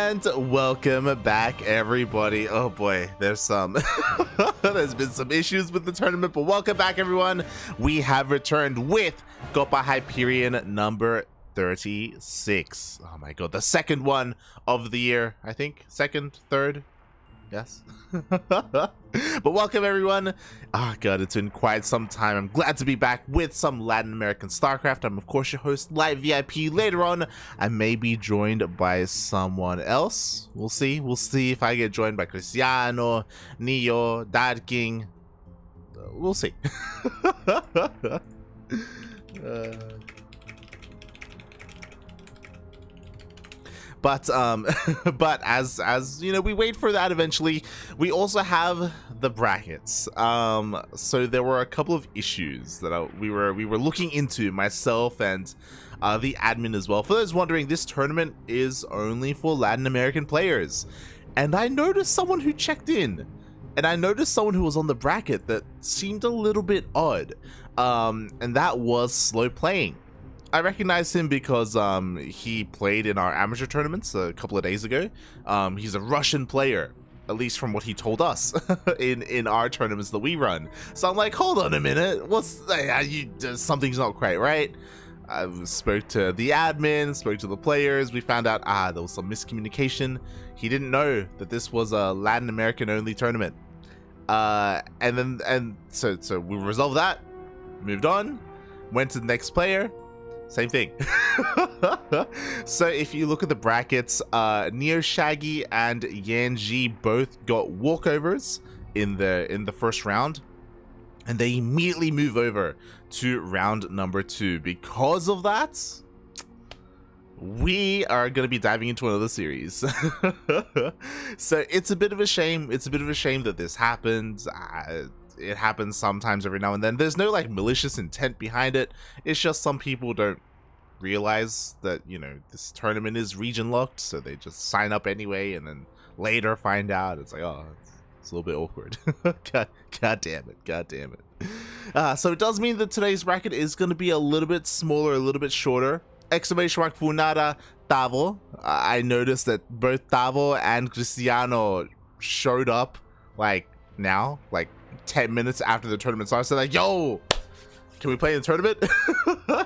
And welcome back, everybody. Oh boy, there's there's been some issues with the tournament, but welcome back, everyone. We have returned with Copa Hyperion number 36. Oh my god, the second one of the year, I think. Second, third, yes. But welcome, everyone. Oh god, it's been quite some time. I'm glad to be back with some Latin American StarCraft. I'm of course your host, Live VIP. Later on, I may be joined by someone else. We'll see if I get joined by Cristiano, Neo, Ducklings. We'll see. But as you know, we wait for that eventually. We also have the brackets. So there were a couple of issues that we were looking into, myself and the admin as well. For those wondering, this tournament is only for Latin American players, and I noticed someone who checked in, and I noticed someone who was on the bracket that seemed a little bit odd, and that was Slow Playing. I recognize him because he played in our amateur tournaments a couple of days ago. He's a Russian player, at least from what he told us in our tournaments that we run. So I'm like, hold on a minute, something's not quite right. I spoke to the admin, spoke to the players. We found out there was some miscommunication. He didn't know that this was a Latin American only tournament. So we resolved that, moved on, went to the next player. Same thing. So if you look at the brackets, Neo Shaggy and YanXII both got walkovers in the first round, and they immediately move over to round number 2. Because of that, we are going to be diving into another series. So it's a bit of a shame. It's a bit of a shame that this happened. It happens sometimes every now and then. There's no like malicious intent behind it. It's just some people don't realize that, you know, this tournament is region locked, so they just sign up anyway and then later find out. It's like, oh, it's a little bit awkward. God damn it. So it does mean that today's bracket is going to be a little bit smaller, a little bit shorter. Exclamation mark Funada Tavo. I noticed that both Tavo and Cristiano showed up like now, like 10 minutes after the tournament started. So like, yo, can we play in the tournament?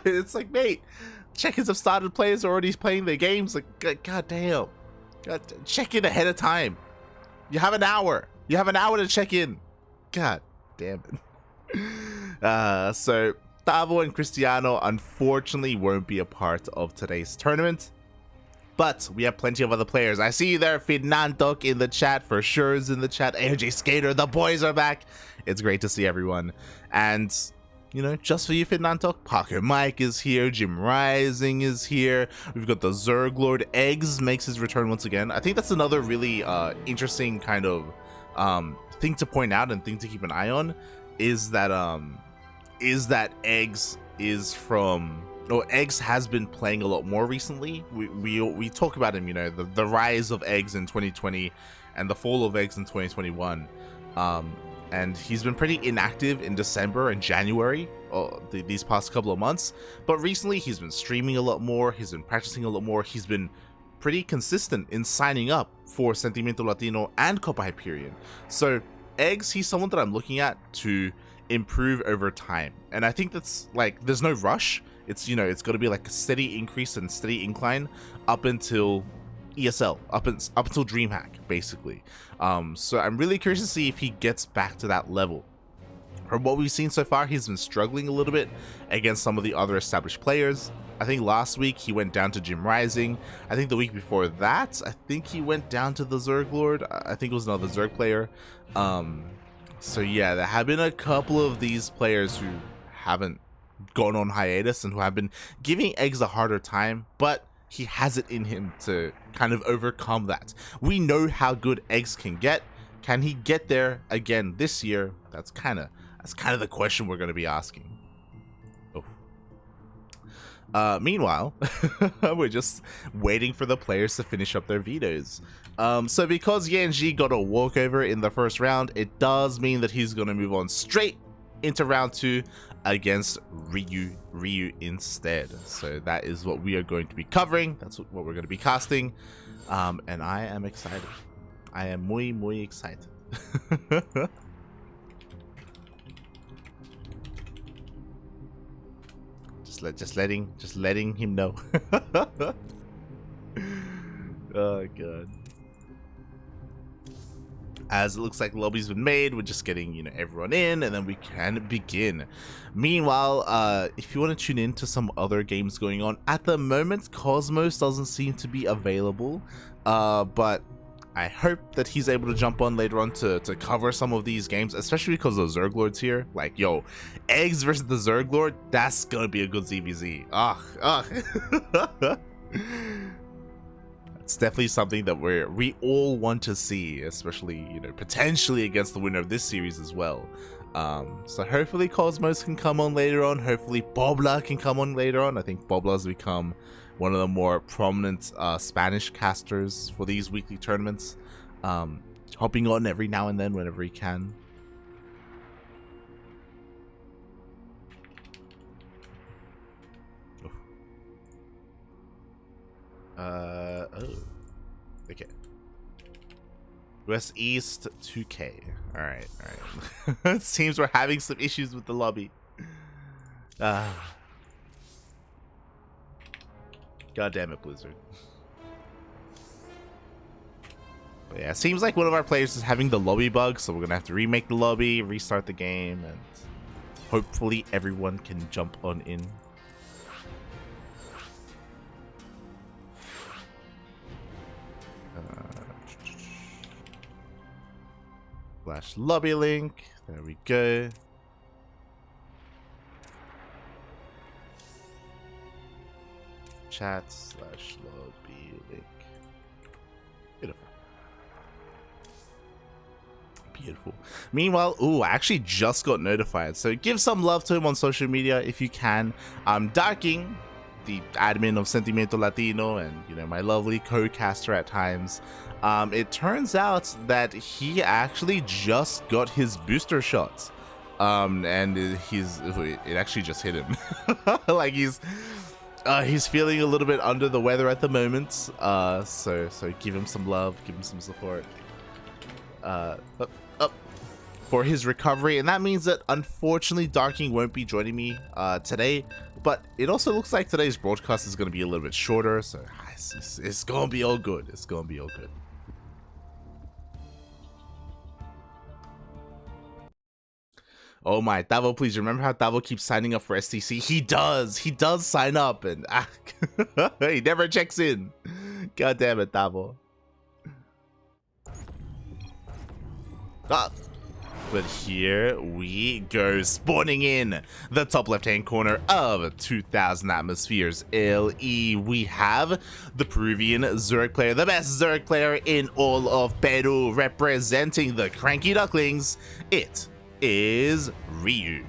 It's like, mate, check-ins have started, players are already playing their games. Like, god damn. Check in ahead of time. You have an hour to check in. God damn it. So Tavo and Cristiano unfortunately won't be a part of today's tournament, but we have plenty of other players. I see you there, Fernandoc in the chat, for sure is in the chat. AJ Skater, the boys are back. It's great to see everyone. And, you know, just for you, Fernandoc, Parker Mike is here, Jim Rising is here. We've got the Zerg Lord. Eggs makes his return once again. I think that's another really interesting kind of thing to point out and thing to keep an eye on, is that Eggs is from... Oh, Eggs has been playing a lot more recently. We talk about him, you know, the rise of Eggs in 2020 and the fall of Eggs in 2021. And he's been pretty inactive in December and January, these past couple of months. But recently he's been streaming a lot more. He's been practicing a lot more. He's been pretty consistent in signing up for Sentimiento Latino and Copa Hyperion. So Eggs, he's someone that I'm looking at to improve over time. And I think that's like, there's no rush. It's, you know, it's got to be like a steady increase and steady incline up until ESL, up until DreamHack, basically. So I'm really curious to see if he gets back to that level. From what we've seen so far, he's been struggling a little bit against some of the other established players. I think last week he went down to Jim Rising. I think the week before that, I think he went down to the Zerg Lord. I think it was another Zerg player. So yeah, there have been a couple of these players who haven't gone on hiatus and who have been giving Eggs a harder time, but he has it in him to kind of overcome that. We know how good Eggs can get. Can he get there again this year? That's kind of the question we're going to be asking. Oh. Meanwhile, we're just waiting for the players to finish up their vetoes. So because YanXII got a walkover in the first round, it does mean that he's going to move on straight into round 2 against Ryu instead. So that is what we are going to be covering. That's what we're going to be casting. And I am excited. I am muy excited. just letting him know. Oh god. As it looks like the lobby's been made, we're just getting, you know, everyone in, and then we can begin. Meanwhile, if you want to tune in to some other games going on, at the moment, Cosmos doesn't seem to be available, but I hope that he's able to jump on later on to cover some of these games, especially because the Zerg Lord's here. Like, yo, Eggs versus the Zerg Lord, that's gonna be a good ZvZ. Ugh. It's definitely something that we all want to see, especially, you know, potentially against the winner of this series as well. So hopefully Cosmos can come on later on. Hopefully Bobla can come on later on. I think Bobla has become one of the more prominent Spanish casters for these weekly tournaments, hopping on every now and then whenever he can. Oh, okay. West East 2K. All right. It seems we're having some issues with the lobby. God damn it, Blizzard. But yeah, it seems like one of our players is having the lobby bug, so we're gonna have to remake the lobby, restart the game, and hopefully everyone can jump on in. Flash lobby link. There we go. Chat / lobby link. Beautiful. Beautiful. Meanwhile, I actually just got notified. So give some love to him on social media if you can. Darking, the admin of Sentimiento Latino, and, you know, my lovely co-caster at times. It turns out that he actually just got his booster shots, and it actually just hit him. Like he's feeling a little bit under the weather at the moment. So give him some love, give him some support, for his recovery. And that means that unfortunately Darking won't be joining me today. But it also looks like today's broadcast is going to be a little bit shorter, so it's going to be all good. It's going to be all good. Oh my, Davo, please remember how Davo keeps signing up for STC? He does sign up, and he never checks in. God damn it, Davo. But here we go, spawning in the top left-hand corner of 2000 Atmospheres LE. We have the Peruvian Zerg player, the best Zerg player in all of Peru, representing the CranKy Ducklings. It is Ryu.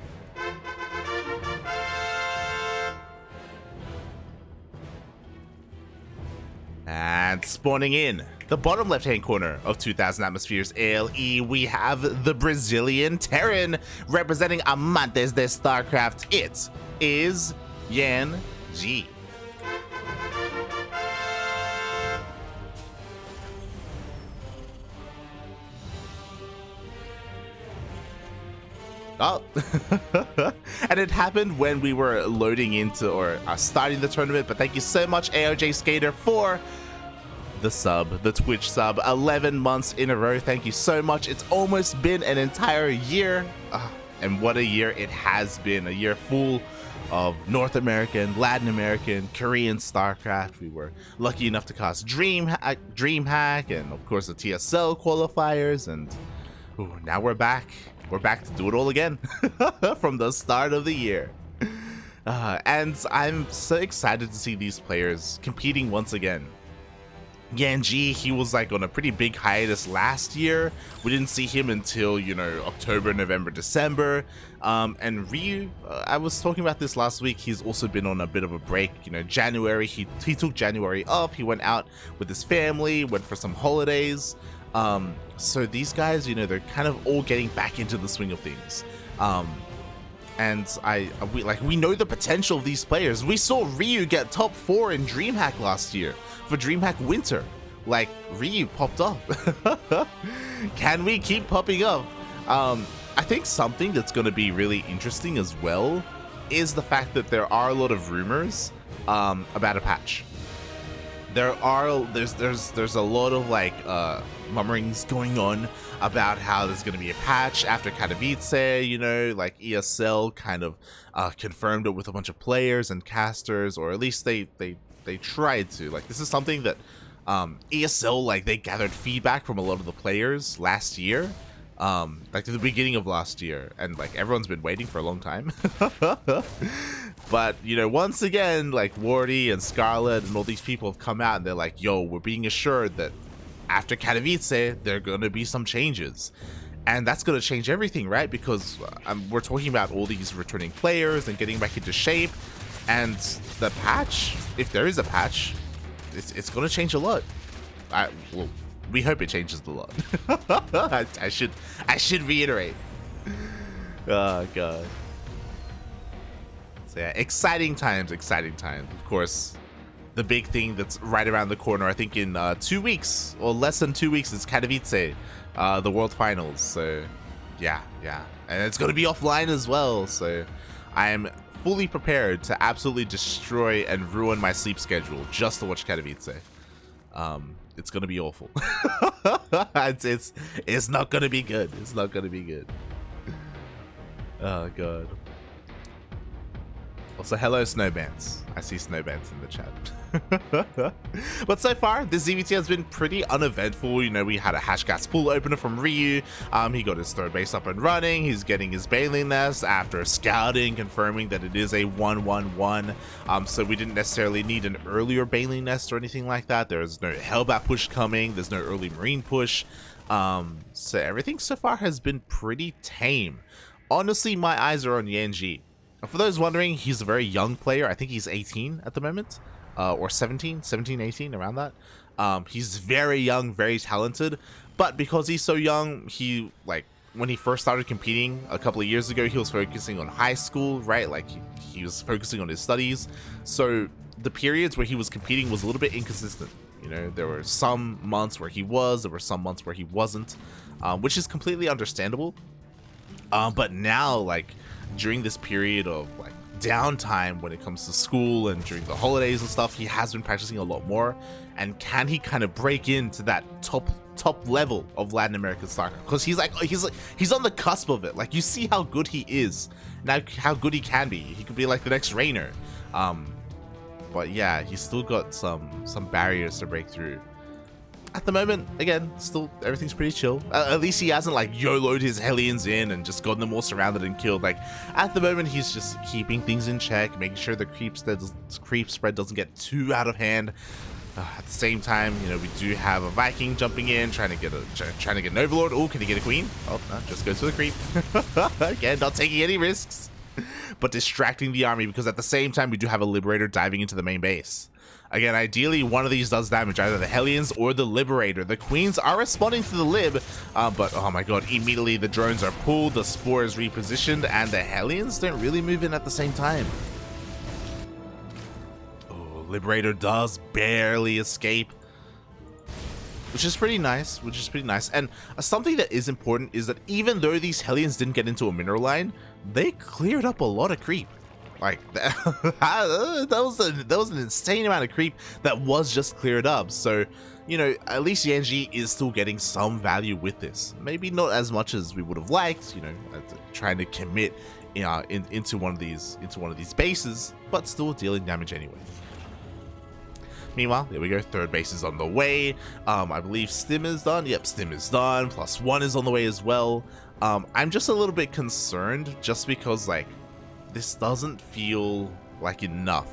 And spawning in the bottom left-hand corner of 2000 Atmospheres LE, we have the Brazilian Terran, representing Amantes de StarCraft. It is YanXII. Oh, and it happened when we were loading into or starting the tournament, but thank you so much, AOJ Skater, for the sub, the Twitch sub, 11 months in a row. Thank you so much. It's almost been an entire year, and what a year it has been. A year full of North American, Latin American, Korean StarCraft. We were lucky enough to cast DreamHack, and of course the TSL qualifiers, and now we're back. We're back to do it all again from the start of the year. And I'm so excited to see these players competing once again. YanXII, he was like on a pretty big hiatus last year. We didn't see him until, you know, October, November, December. And Ryu, I was talking about this last week, he's also been on a bit of a break. You know, January, he took January off. He went out with his family, went for some holidays. So these guys, you know, they're kind of all getting back into the swing of things. And we know the potential of these players. We saw Ryu get top 4 in DreamHack last year for DreamHack Winter. Like, Ryu popped up. Can we keep popping up? I think something that's going to be really interesting as well is the fact that there are a lot of rumors about a patch. There's a lot of like murmurings going on about how there's going to be a patch after Katowice, you know, like ESL kind of confirmed it with a bunch of players and casters, or at least they tried to. Like, this is something that ESL, like, they gathered feedback from a lot of the players last year, like at the beginning of last year, and like everyone's been waiting for a long time. But, you know, once again, like Wardy and Scarlet and all these people have come out and they're like, yo, we're being assured that after Katowice, there are going to be some changes. And that's going to change everything, right? Because we're talking about all these returning players and getting back into shape. And the patch, if there is a patch, it's going to change a lot. Well, we hope it changes a lot. I should reiterate. Oh, God. So yeah, exciting times. Of course, the big thing that's right around the corner, I think in 2 weeks, or less than 2 weeks, is Katowice, the World Finals. So yeah. And it's going to be offline as well. So I am fully prepared to absolutely destroy and ruin my sleep schedule just to watch Katowice. It's going to be awful. It's not going to be good. It's not going to be good. Oh, God. Also, hello, Snowbands. I see Snowbands in the chat. But so far, this ZvT has been pretty uneventful. You know, we had a Hashgas pool opener from Ryu. He got his third base up and running. He's getting his Baneling Nest after scouting, confirming that it is a 1-1-1. So we didn't necessarily need an earlier Baneling Nest or anything like that. There's no Hellbat push coming. There's no early Marine push. So everything so far has been pretty tame. Honestly, my eyes are on YanXII. For those wondering, he's a very young player. I think he's 18 at the moment, or 17, 18, around that. He's very young, very talented, but because he's so young, he, like, when he first started competing a couple of years ago, he was focusing on high school, right? Like, he was focusing on his studies. So the periods where he was competing was a little bit inconsistent. You know, there were some months where he was, there were some months where he wasn't, which is completely understandable. But now, like, during this period of like downtime when it comes to school and during the holidays and stuff, he has been practicing a lot more. And can he kind of break into that top level of Latin American StarCraft? Because he's on the cusp of it. Like, you see how good he is now, how good he can be. He could be like the next Reigner. But yeah, he's still got some barriers to break through. At the moment, again, still everything's pretty chill. At least he hasn't like YOLO'd his Hellions in and just gotten them all surrounded and killed. Like, at the moment, he's just keeping things in check, making sure the creep spread doesn't get too out of hand. At the same time, you know, we do have a Viking jumping in, trying to get an Overlord. Oh, can he get a Queen? Oh, no, just goes for the creep. Again, not taking any risks, but distracting the army, because at the same time, we do have a Liberator diving into the main base. Again, ideally, one of these does damage, either the Hellions or the Liberator. The Queens are responding to the Lib, but oh my god, immediately the drones are pulled, the Spore is repositioned, and the Hellions don't really move in at the same time. Oh, Liberator does barely escape, which is pretty nice, And something that is important is that even though these Hellions didn't get into a mineral line, they cleared up a lot of creep. Like, that was an insane amount of creep that was just cleared up. So, you know, at least YanXII is still getting some value with this. Maybe not as much as we would have liked, you know, trying to commit into one of these bases, but still dealing damage anyway. Meanwhile, there we go, third base is on the way. I believe Stim is done. Yep, Stim is done. +1 is on the way as well. I'm just a little bit concerned just because, like, this doesn't feel like enough.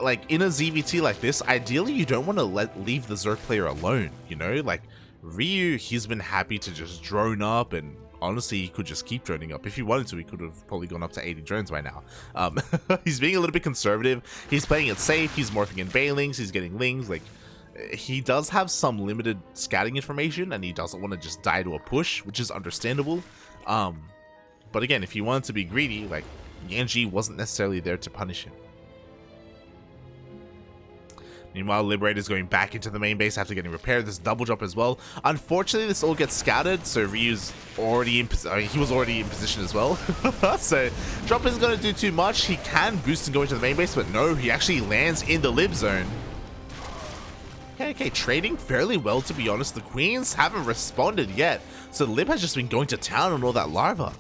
Like, in a ZvT like this, ideally you don't want to leave the Zerg player alone, you know? Like, Ryu, he's been happy to just drone up, and honestly, he could just keep droning up. If he wanted to, he could have probably gone up to 80 drones by now. He's being a little bit conservative. He's playing it safe. He's morphing in Banelings. He's getting Lings. Like, he does have some limited scouting information, and he doesn't want to just die to a push, which is understandable. But again, if he wanted to be greedy, like, YanXII wasn't necessarily there to punish him. Meanwhile, Liberator's going back into the main base after getting repaired. This double drop as well. Unfortunately, this all gets scouted, so Ryu's already in he was already in position as well. So drop isn't going to do too much. He can boost and go into the main base, but no, he actually lands in the Lib zone. Okay, trading fairly well, to be honest. The Queens haven't responded yet, so Lib has just been going to town on all that larva.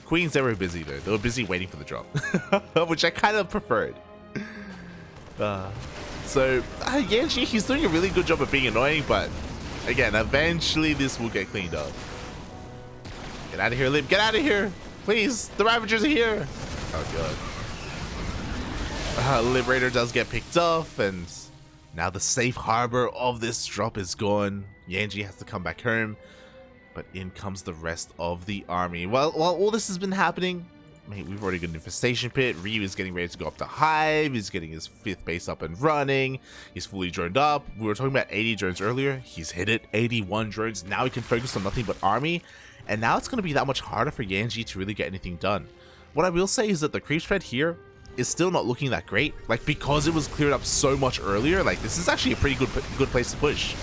Queens, they were busy though. They were busy waiting for the drop, which I kind of preferred. So, YanXII, he's doing a really good job of being annoying, but again, eventually this will get cleaned up. Get out of here, Lib. Get out of here. Please, the Ravagers are here. Oh, God. Liberator does get picked off, and now the safe harbor of this drop is gone. YanXII has to come back home, but in comes the rest of the army. While all this has been happening, mate, we've already got an infestation pit. Ryu is getting ready to go up to Hive. He's getting his 5th base up and running. He's fully droned up. We were talking about 80 drones earlier. He's hit it. 81 drones. Now he can focus on nothing but army. And now it's going to be that much harder for YanXII to really get anything done. What I will say is that the creep spread here is still not looking that great. Like, because it was cleared up so much earlier, like, this is actually a pretty good place to push.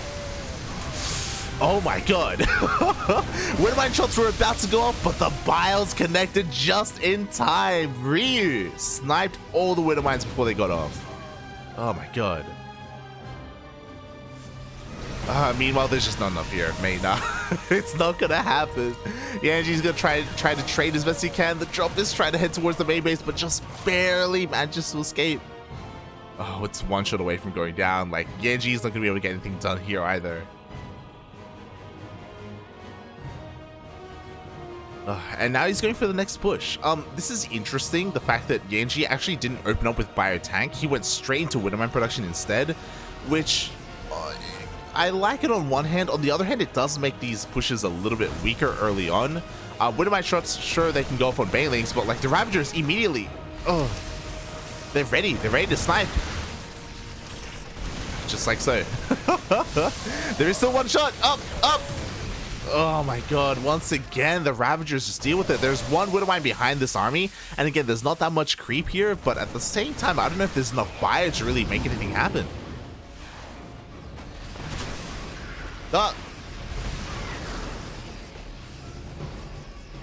Oh my God. Widowmine shots were about to go off, but the Biles connected just in time. Ryu sniped all the Widowmines before they got off. Oh my God. Meanwhile, there's just not enough here. Mate, nah. It's not gonna happen. YanXII's gonna try to trade as best he can. The drop is trying to head towards the main base, but just barely manages to escape. Oh, it's one shot away from going down. Like, YanXII's not gonna be able to get anything done here either. And now he's going for the next push. This is interesting, the fact that YanXII actually didn't open up with Biotank. He went straight into Widowmine production instead, which I like it on one hand. On the other hand, it does make these pushes a little bit weaker early on. Widowmine shots, sure, they can go off on Banelings, but like the Ravagers immediately, they're ready to snipe. Just like so. There is still one shot. Up. Oh my God, once again, the Ravagers just deal with it. There's one Widowmine behind this army, and again, there's not that much creep here, but at the same time, I don't know if there's enough bio to really make anything happen.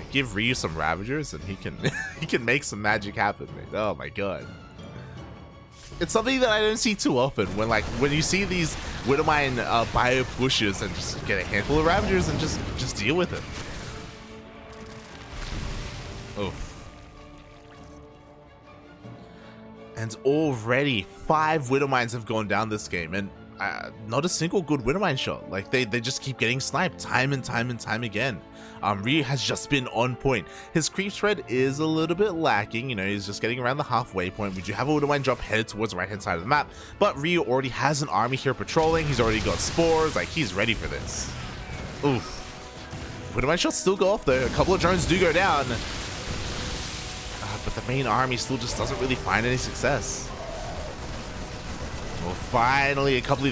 Give Ryu some Ravagers, and he can he can make some magic happen, mate. Oh my God. It's something that I don't see too often when you see these Widowmine bio pushes and just get a handful of Ravagers and just deal with it. Oh. And already 5 Widowmines have gone down this game, and not a single good Widowmine shot. Like they just keep getting sniped time and time again. Ryu has just been on point. His creep spread is a little bit lacking, you know, he's just getting around the halfway point. We do have a Widowmine drop headed towards the right hand side of the map, but Ryu already has an army here patrolling. He's already got spores, like he's ready for this. Oof. Widowmine shots still go off though. A couple of drones do go down, but the main army still just doesn't really find any success. Well, finally, a couple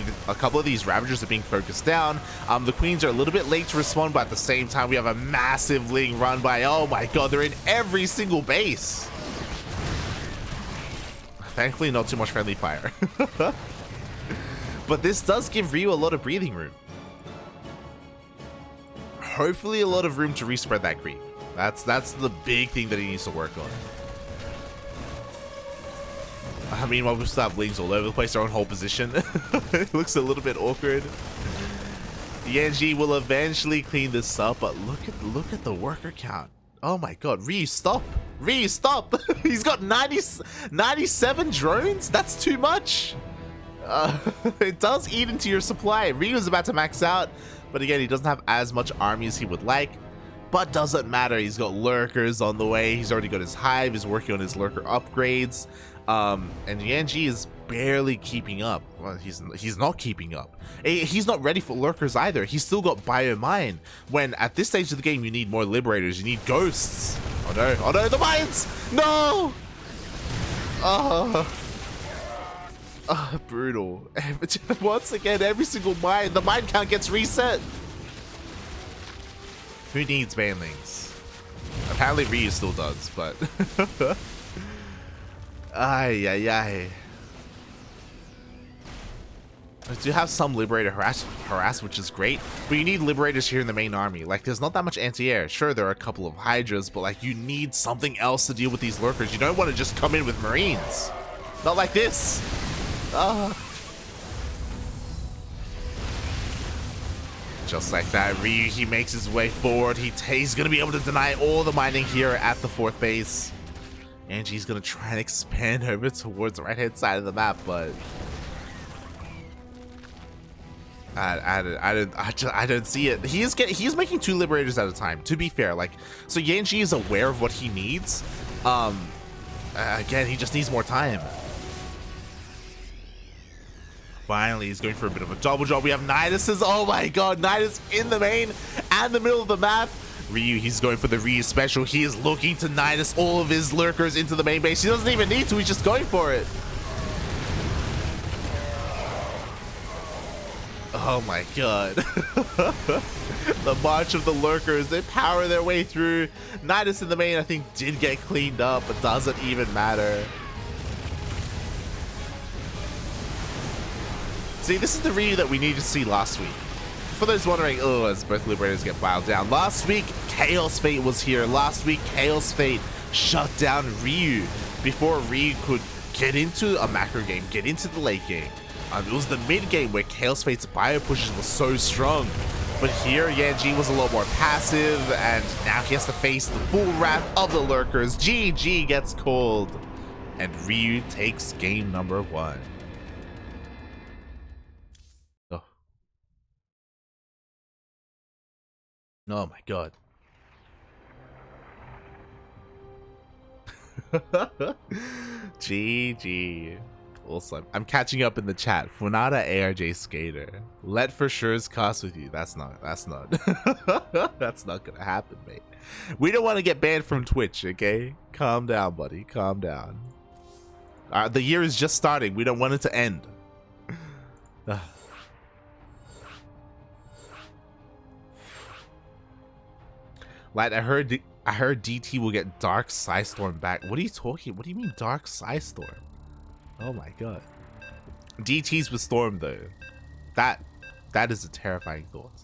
of these Ravagers are being focused down. The Queens are a little bit late to respond, but at the same time, we have a massive Ling run by. Oh my God, they're in every single base. Thankfully, not too much friendly fire. But this does give Ryu a lot of breathing room. Hopefully, a lot of room to respread that creep. That's the big thing that he needs to work on. Meanwhile, we still have Lings all over the place. They're on hold position. It looks a little bit awkward. YanXII will eventually clean this up, but look at the worker count. Oh my God, Ryu, stop! Ryu, stop! He's got 97 drones? That's too much! It does eat into your supply. Ryu's about to max out, but again, he doesn't have as much army as he would like. But doesn't matter, he's got lurkers on the way. He's already got his hive, he's working on his lurker upgrades. And YanXII is barely keeping up. Well, he's not keeping up. He's not ready for lurkers either. He's still got biomine, when at this stage of the game you need more liberators, you need ghosts. Oh no, the mines! No! Brutal. Once again, every single mine, the mine count gets reset. Who needs Banelings? Apparently Ryu still does, but ay ay ay. I do have some Liberator harass, which is great, but you need Liberators here in the main army. Like, there's not that much anti-air. Sure, there are a couple of Hydras, but like, you need something else to deal with these lurkers. You don't want to just come in with Marines. Not like this. Just like that, Ryu, he makes his way forward. He's going to be able to deny all the mining here at the 4th base. Angie's going to try and expand over towards the right-hand side of the map, but I don't see it. He's making 2 Liberators at a time, to be fair. Like, so YanXII is aware of what he needs. Again, he just needs more time. Finally, he's going for a bit of a double job. We have Nidus's. Oh my god, Nidus in the main and the middle of the map. Ryu, he's going for the Ryu special. He is looking to Nidus all of his lurkers into the main base. He doesn't even need to, he's just going for it. Oh my god. The march of the lurkers, they power their way through. Nidus in the main, I think, did get cleaned up, but doesn't even matter. See, this is the Ryu that we needed to see last week. For those wondering, oh, as both Liberators get filed down. Last week, Chaos Fate was here. Last week, Chaos Fate shut down Ryu before Ryu could get into a macro game, get into the late game. It was the mid game where Chaos Fate's bio pushes was so strong. But here, YanXII was a lot more passive, and now he has to face the full wrath of the lurkers. GG gets called, and Ryu takes game number 1. Oh my god. GG. Awesome. I'm catching up in the chat. Funada ARJ Skater. Let for sure's cast with you. That's not that's not gonna happen, mate. We don't want to get banned from Twitch, okay? Calm down, buddy. Calm down. The year is just starting. We don't want it to end. Lad, I heard DT will get Dark Psystorm back. What are you talking? What do you mean Dark Psystorm? Oh my god. DT's with Storm though. That is a terrifying thought.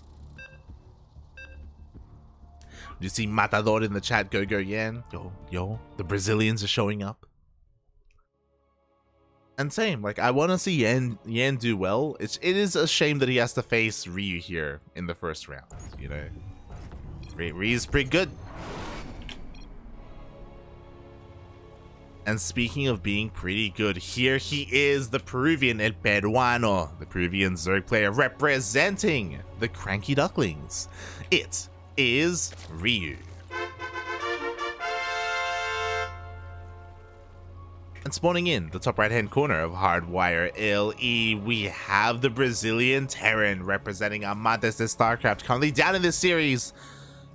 Do you see Matador in the chat? Go Yan. Yo, the Brazilians are showing up. And same, like, I want to see Yan do well. It is a shame that he has to face Ryu here in the first round, you know. Ryu's pretty good. And speaking of being pretty good, here he is, the Peruvian El Peruano, the Peruvian Zerg player representing the CranKy Ducklings. It is Ryu. And spawning in the top right hand corner of Hardwire LE, we have the Brazilian Terran representing Amantes de StarCraft, currently down in this series.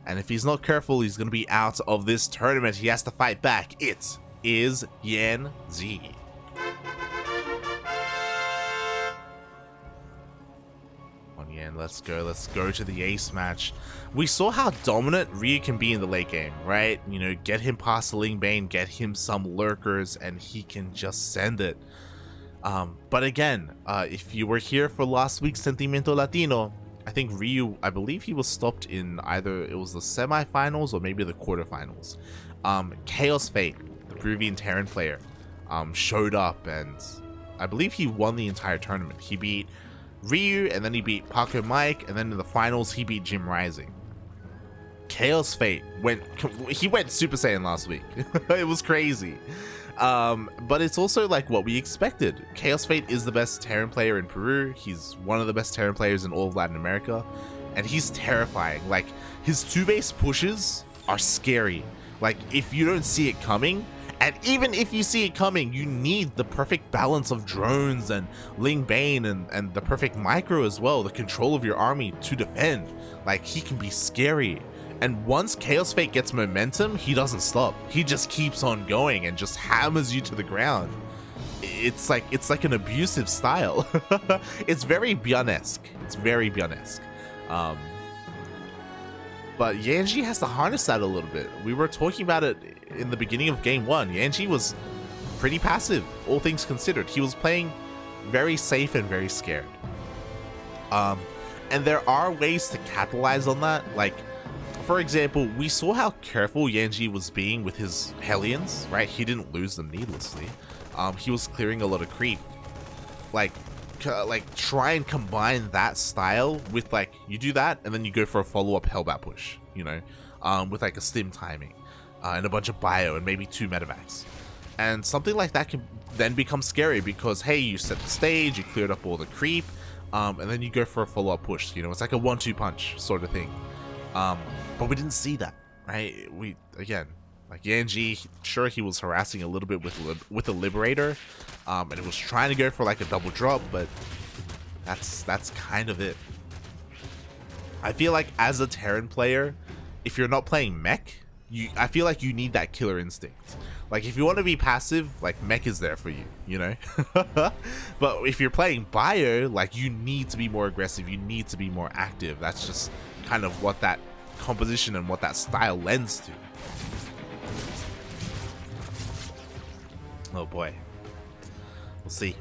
And if he's not careful, he's going to be out of this tournament. He has to fight back. It is YanXII. On Yan, let's go to the ace match. We saw how dominant Ryu can be in the late game, right? You know, get him past the Ling Bane, get him some lurkers, and he can just send it. But again, if you were here for last week's Sentimiento Latino, I think Ryu, I believe he was stopped in either it was the semifinals or maybe the quarterfinals. Chaos Fate, the Peruvian Terran player, showed up, and I believe he won the entire tournament. He beat Ryu, and then he beat Paco Mike, and then in the finals he beat Jim Rising. Chaos Fate went Super Saiyan last week. It was crazy. But it's also like what we expected. Chaos Fate is the best Terran player in Peru. He's one of the best Terran players in all of Latin America, and he's terrifying. Like, his 2-base pushes are scary. Like, if you don't see it coming, and even if you see it coming, you need the perfect balance of drones and Ling Bane and the perfect micro as well, the control of your army to defend. Like, he can be scary. And once Chaos Fate gets momentum, he doesn't stop. He just keeps on going and just hammers you to the ground. It's like an abusive style. It's very Bjorn-esque. It's very Bjorn-esque. But YanXII has to harness that a little bit. We were talking about it in the beginning of game 1. YanXII was pretty passive, all things considered. He was playing very safe and very scared. And there are ways to capitalize on that. Like, for example, we saw how careful YanXII was being with his Hellions, right? He didn't lose them needlessly. He was clearing a lot of creep. Like try and combine that style with, like, you do that and then you go for a follow-up Hellbat push, you know, with like a stim timing and a bunch of bio and maybe 2 medevacs. And something like that can then become scary because, hey, you set the stage, you cleared up all the creep, and then you go for a follow-up push, you know, it's like a 1-2 punch sort of thing. But we didn't see that, right? Again, like YanXII, sure, he was harassing a little bit with the Liberator, and it was trying to go for like a double drop, but that's kind of it. I feel like as a Terran player, if you're not playing mech, I feel like you need that killer instinct. Like, if you want to be passive, like, mech is there for you, you know? But if you're playing bio, like, you need to be more aggressive, you need to be more active. That's just kind of what that composition and what that style lends to. Oh boy. We'll see.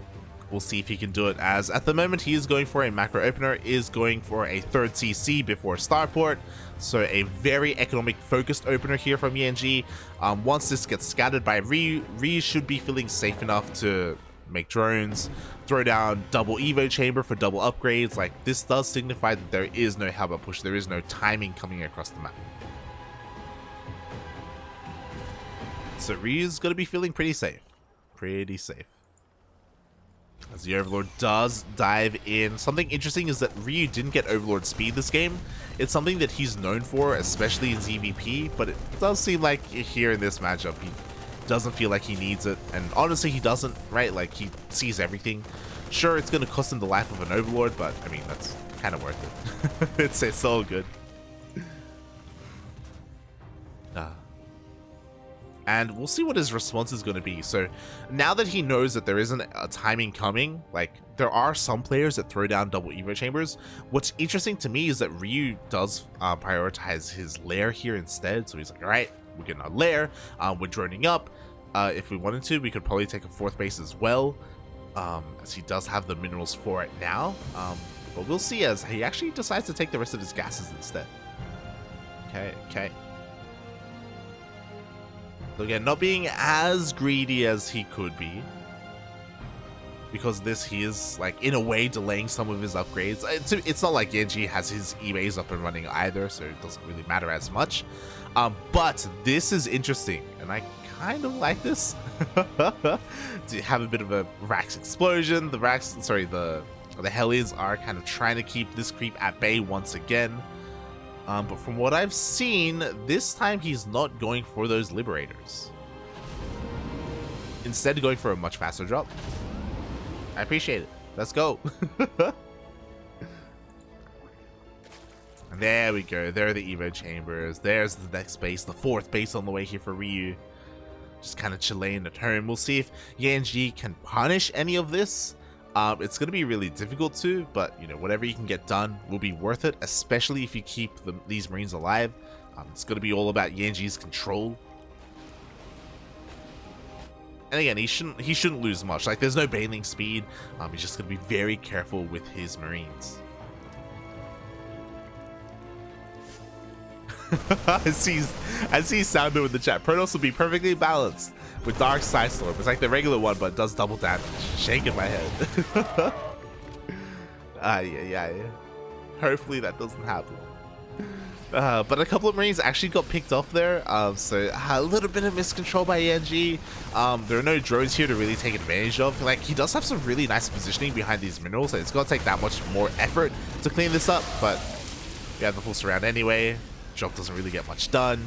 We'll see if he can do it, as at the moment he is going for a macro opener, is going for a 3rd CC before starport. So a very economic focused opener here from YanXII. Once this gets scattered by Ryu should be feeling safe enough to make drones, throw down double Evo chamber for double upgrades. Like, this does signify that there is no Hellbat push, there is no timing coming across the map. So Ryu's gonna be feeling pretty safe. Pretty safe. As the Overlord does dive in. Something interesting is that Ryu didn't get Overlord speed this game. It's something that he's known for, especially in ZvP, but it does seem like here in this matchup, he doesn't feel like he needs it. And honestly, he doesn't, right? Like, he sees everything. Sure, it's going to cost him the life of an Overlord, but I mean, that's kind of worth it. It's all good. And we'll see what his response is going to be. So now that he knows that there isn't a timing coming, like, there are some players that throw down double Evo chambers. What's interesting to me is that Ryu does prioritize his lair here instead. So he's like, all right, we're getting our lair, we're droning up. If we wanted to, we could probably take a 4th base as well, as he does have the minerals for it now. But we'll see as he actually decides to take the rest of his gases instead. Okay. So again, not being as greedy as he could be, because he is, like, in a way delaying some of his upgrades. It's not like YanXII has his E-Bays up and running either, so it doesn't really matter as much. But this is interesting, and I kind of like this. To have a bit of a Rax explosion. The Hellions are kind of trying to keep this creep at bay once again. But from what I've seen, this time he's not going for those Liberators. Instead, going for a much faster drop. I appreciate it. Let's go. And there we go. There are the Evo chambers. There's the next base, the 4th base on the way here for Ryu. Just kind of chilling at home. We'll see if YanXII can punish any of this. It's going to be really difficult to, but, you know, whatever you can get done will be worth it, especially if you keep these Marines alive. It's going to be all about YanXII's control. And again, he shouldn't lose much. Like, there's no bailing speed. He's just going to be very careful with his Marines. I see Sounder in the chat. Protoss will be perfectly balanced with Dark Sidestorm. It's like the regular one, but it does double damage. Shaking my head. Yeah. Hopefully that doesn't happen. But a couple of Marines actually got picked off there. So a little bit of miscontrol by YanXII. There are no drones here to really take advantage of. Like, he does have some really nice positioning behind these minerals. So it's going to take that much more effort to clean this up. But we have the full surround anyway. Job doesn't really get much done.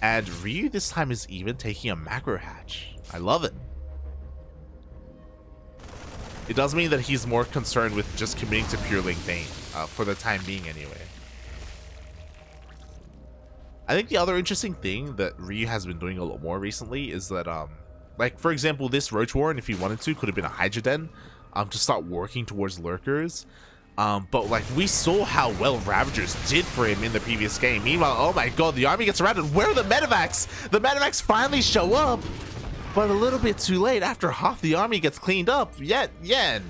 And Ryu this time is even taking a macro hatch. I love it. It does mean that he's more concerned with just committing to pure link Bane, for the time being anyway. I think the other interesting thing that Ryu has been doing a lot more recently is that, like, for example, this Roach Warren, if he wanted to, could have been a Hydra Den, to start working towards lurkers. But like we saw how well Ravagers did for him in the previous game. Meanwhile, oh my god, the army gets surrounded. Where are the medevacs? The medevacs finally show up, but a little bit too late after half the army gets cleaned up. Yet, Yan.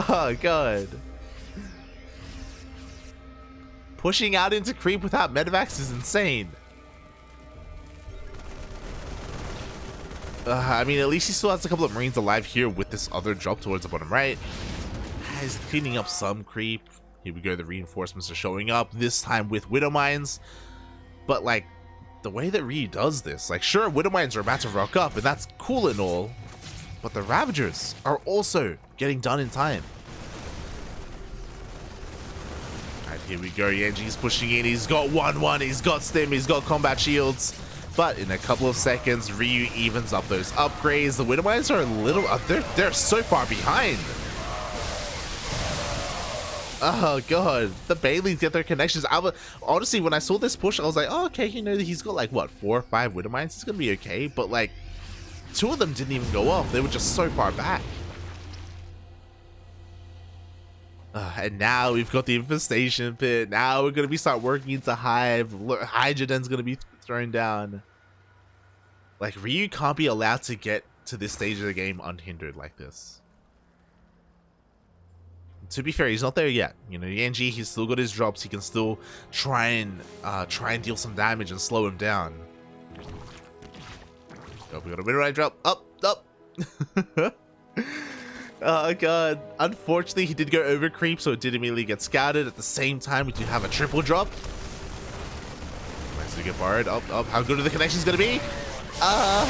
Oh god. Pushing out into creep without medevacs is insane. I mean, at least he still has a couple of Marines alive here with this other drop towards the bottom right. He's cleaning up some creep. Here we go, the reinforcements are showing up, this time with Widow Mines. But like, the way that Ryu does this, like sure, Widow Mines are about to rock up, and that's cool and all, but the Ravagers are also getting done in time. Alright, here we go, YanXII's pushing in, he's got 1-1, he's got stim, he's got combat shields. But in a couple of seconds, Ryu evens up those upgrades. The Widow Mines are a little, they're so far behind. Oh god, the Baileys get their connections. Honestly, when I saw this push, I was like, oh, okay, you know, he's got like what, 4 or 5 Widow Mines, it's gonna be okay. But like, 2 of them didn't even go off. They were just so far back. And now we've got the infestation pit. Now we're gonna start working into Hive. Hydroden's gonna be thrown down. Like, Ryu can't be allowed to get to this stage of the game unhindered like this. To be fair, he's not there yet. You know, YanXII, he's still got his drops. He can still try and deal some damage and slow him down. Oh, we got a Widow drop. Up. Oh god. Unfortunately, he did go over creep, so it did immediately get scouted. At the same time, we do have a triple drop. Nice to get borrowed. Up. How good are the connections gonna be? I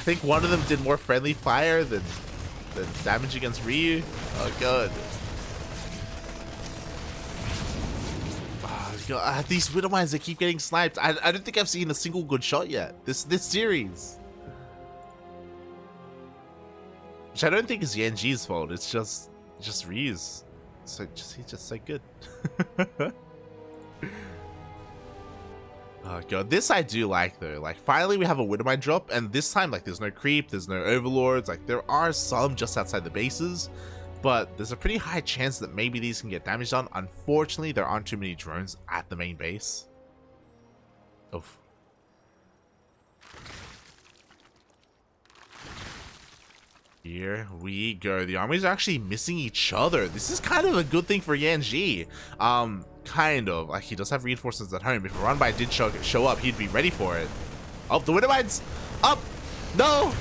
think one of them did more friendly fire than damage against Ryu. Oh god. Oh god. These Widow Mines, they keep getting sniped. I don't think I've seen a single good shot yet this series. Which I don't think is YanXII's fault. It's just Ryu's. He's just so good. Oh god, this I do like though. Like, finally we have a Widow Mine drop, and this time, like, there's no creep, there's no overlords. Like, there are some just outside the bases, but there's a pretty high chance that maybe these can get damage done. Unfortunately, there aren't too many drones at the main base. Oof. Here we go. The armies are actually missing each other. This is kind of a good thing for YanXII. Kind of. Like, he does have reinforcements at home. If a run by did show up, he'd be ready for it. Oh, the Widow Mines! Up! No!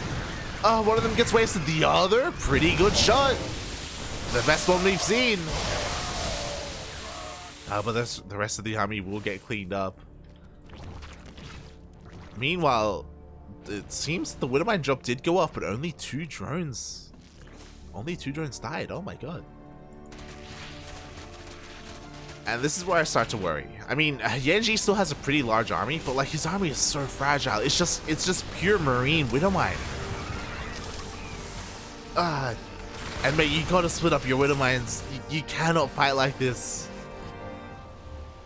One of them gets wasted. The other, pretty good shot. The best one we've seen. But the rest of the army will get cleaned up. Meanwhile, it seems the Widow Mine drop did go off, but only 2 drones. Only 2 drones died. Oh my god. And this is where I start to worry. I mean, YanXII still has a pretty large army, but like, his army is so fragile. It's just pure Marine Widow Mine. And mate, you gotta split up your Widow Mines. You cannot fight like this.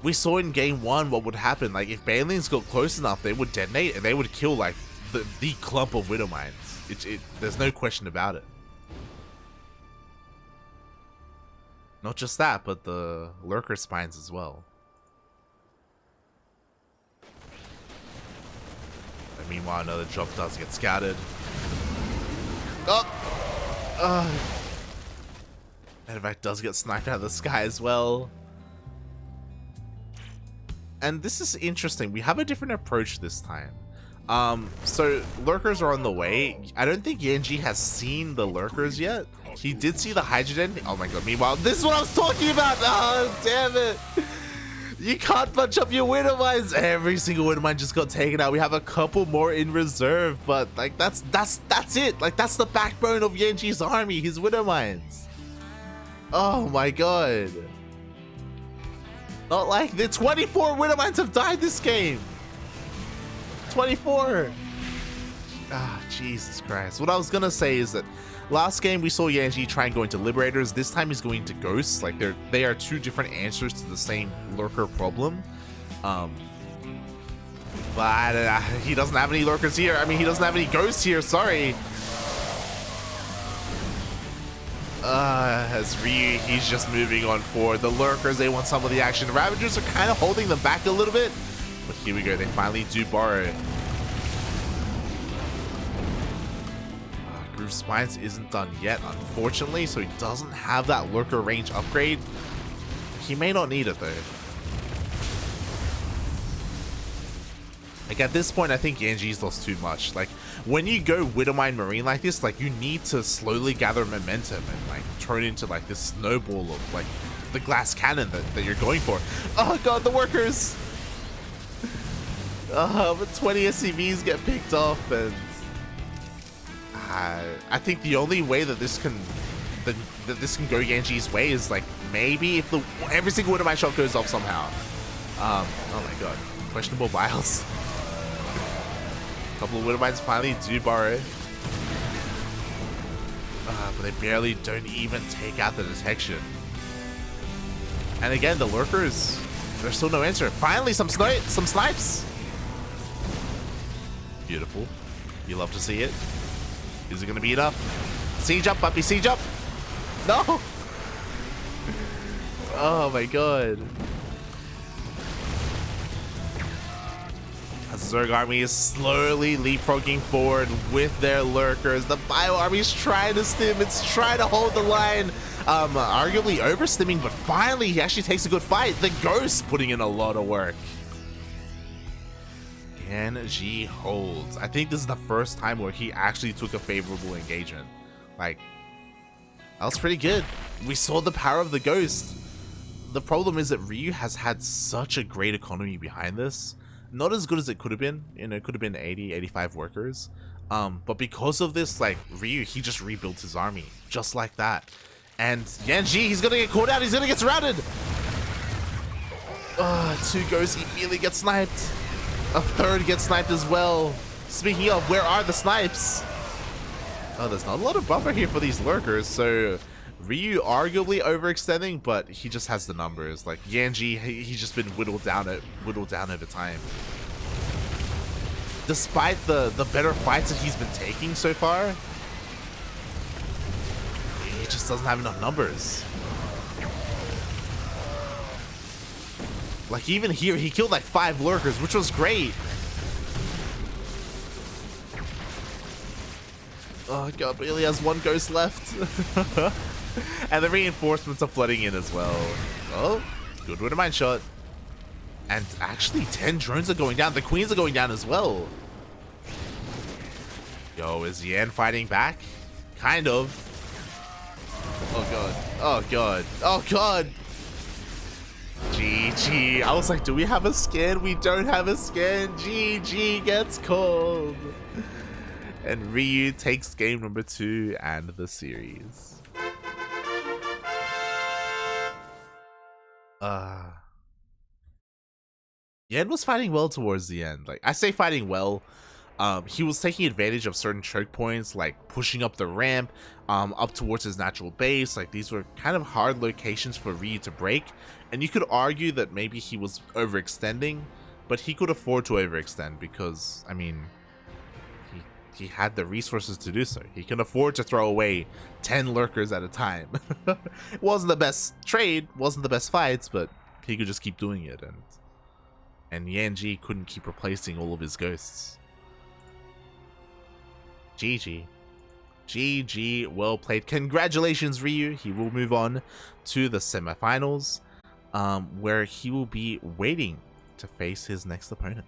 We saw in game 1 what would happen. Like, if Banelings got close enough, they would detonate and they would kill like the clump of Widow Mines. There's no question about it. Not just that, but the lurker spines as well. And meanwhile, another drop does get scattered. Medevac does get sniped out of the sky as well. And this is interesting. We have a different approach this time. So lurkers are on the way. I don't think YanXII has seen the lurkers yet. He did see the hydrogen. Oh my god. Meanwhile, this is what I was talking about. Oh, damn it. You can't bunch up your Widow Mines. Every single Widow Mine just got taken out. We have a couple more in reserve, but like that's it. Like, that's the backbone of YanXII's army, his Widow Mines. Oh my god. Not like the 24 Widow Mines have died this game. 24. Jesus Christ. What I was gonna say is that last game we saw YanXII try and go into Liberators. This time he's going to Ghosts. Like, they are 2 different answers to the same lurker problem. But he doesn't have any lurkers here. I mean, he doesn't have any ghosts here. Sorry. As Ryu, he's just moving on forward. The Lurkers, they want some of the action. The Ravagers are kind of holding them back a little bit. But here we go, they finally do borrow. Groove Spines isn't done yet, unfortunately, so he doesn't have that Lurker range upgrade. He may not need it, though. Like, at this point, I think YanXII's lost too much. Like, when you go Widowmine Marine like this, like, you need to slowly gather momentum and, like, turn into, like, this snowball of, like, the glass cannon that you're going for. Oh, God, the workers! But 20 SCVs get picked off, and... I think the only way that this can... that this can go YanXII's way is, like, maybe if every single Widowmine shot goes off somehow. Oh, my God. Questionable biles. A couple of Widowmines finally do borrow. But they barely don't even take out the detection. And again, the Lurkers, there's still no answer. Finally, some snipes. Beautiful. You love to see it. Is it going to be enough? Siege up, puppy, siege up. No. Oh my God. Zerg army is slowly leapfrogging forward with their Lurkers. The Bio army is trying to stim. It's trying to hold the line. Arguably overstimming, but finally he actually takes a good fight. The Ghost putting in a lot of work. YanXII holds. I think this is the first time where he actually took a favorable engagement. Like, that was pretty good. We saw the power of the Ghost. The problem is that Ryu has had such a great economy behind this. Not as good as it could have been. You know, it could have been 80, 85 workers. But because of this, like, Ryu, he just rebuilt his army. Just like that. And YanXII, he's gonna get caught out. He's gonna get surrounded. Two Ghosts immediately get sniped. A third gets sniped as well. Speaking of, where are the snipes? Oh, there's not a lot of buffer here for these Lurkers. So Ryu arguably overextending, but he just has the numbers. Like YanXII, he's just been whittled down over time. Despite the better fights that he's been taking so far, he just doesn't have enough numbers. Like even here, he killed like 5 Lurkers, which was great. Oh God, but he only has 1 Ghost left. And the reinforcements are flooding in as well. Oh, good Widowmine shot. And actually 10 drones are going down. The Queens are going down as well. Yo, is Yan fighting back? Kind of. Oh God. Oh God. Oh God. GG. I was like, do we have a scan? We don't have a scan. GG gets called. And Ryu takes game number 2 and the series. Yan was fighting well towards the end. Like, I say fighting well. He was taking advantage of certain choke points, like pushing up the ramp, up towards his natural base. Like, these were kind of hard locations for Ryu to break. And you could argue that maybe he was overextending, but he could afford to overextend because, I mean, he had the resources to do so. He can afford to throw away 10 Lurkers at a time. It wasn't the best trade, wasn't the best fights, but he could just keep doing it. And YanXII couldn't keep replacing all of his Ghosts. GG. GG, well played. Congratulations, Ryu. He will move on to the semifinals, where he will be waiting to face his next opponent.